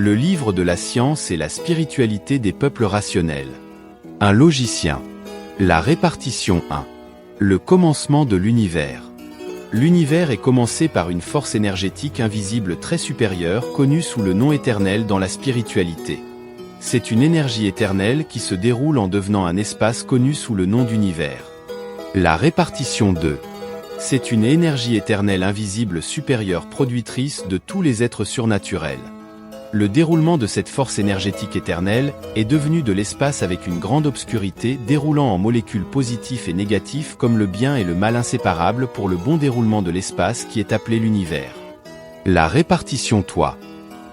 Le livre de la science et la spiritualité des peuples rationnels. Un logicien. La répartition 1. Le commencement de l'univers. L'univers est commencé par une force énergétique invisible très supérieure connue sous le nom éternel dans la spiritualité. C'est une énergie éternelle qui se déroule en devenant un espace connu sous le nom d'univers. La répartition 2. C'est une énergie éternelle invisible supérieure productrice de tous les êtres surnaturels. Le déroulement de cette force énergétique éternelle est devenu de l'espace avec une grande obscurité déroulant en molécules positifs et négatifs comme le bien et le mal inséparables pour le bon déroulement de l'espace qui est appelé l'univers. La répartition toi.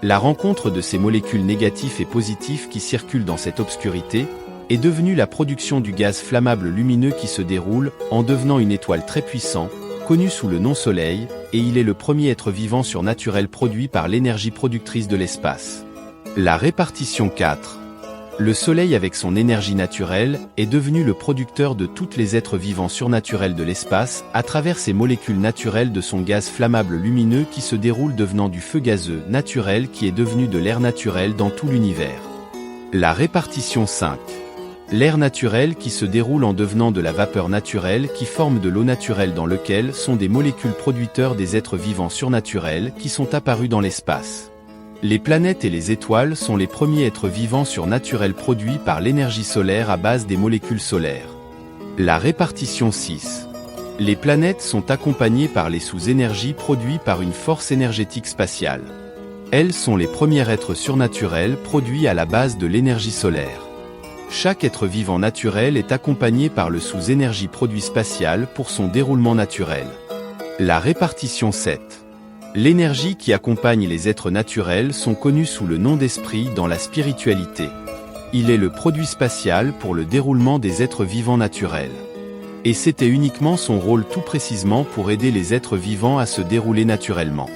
La rencontre de ces molécules négatifs et positifs qui circulent dans cette obscurité est devenue la production du gaz flammable lumineux qui se déroule en devenant une étoile très puissante, connu sous le nom Soleil, et il est le premier être vivant surnaturel produit par l'énergie productrice de l'espace. La répartition 4. Le Soleil avec son énergie naturelle est devenu le producteur de tous les êtres vivants surnaturels de l'espace à travers ces molécules naturelles de son gaz flammable lumineux qui se déroule devenant du feu gazeux naturel qui est devenu de l'air naturel dans tout l'univers. La répartition 5. L'air naturel qui se déroule en devenant de la vapeur naturelle qui forme de l'eau naturelle dans lequel sont des molécules producteurs des êtres vivants surnaturels qui sont apparus dans l'espace. Les planètes et les étoiles sont les premiers êtres vivants surnaturels produits par l'énergie solaire à base des molécules solaires. La répartition 6. Les planètes sont accompagnées par les sous-énergies produits par une force énergétique spatiale. Elles sont les premiers êtres surnaturels produits à la base de l'énergie solaire. Chaque être vivant naturel est accompagné par le sous-énergie produit spatial pour son déroulement naturel. La répartition 7. L'énergie qui accompagne les êtres naturels sont connus sous le nom d'esprit dans la spiritualité. Il est le produit spatial pour le déroulement des êtres vivants naturels. Et c'était uniquement son rôle tout précisément pour aider les êtres vivants à se dérouler naturellement.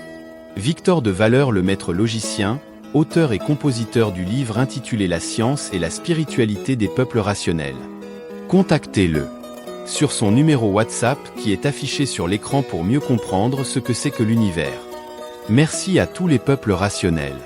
Victor de Valeur, le maître logicien, auteur et compositeur du livre intitulé La science et la spiritualité des peuples rationnels. Contactez-le sur son numéro WhatsApp qui est affiché sur l'écran pour mieux comprendre ce que c'est que l'univers. Merci à tous les peuples rationnels.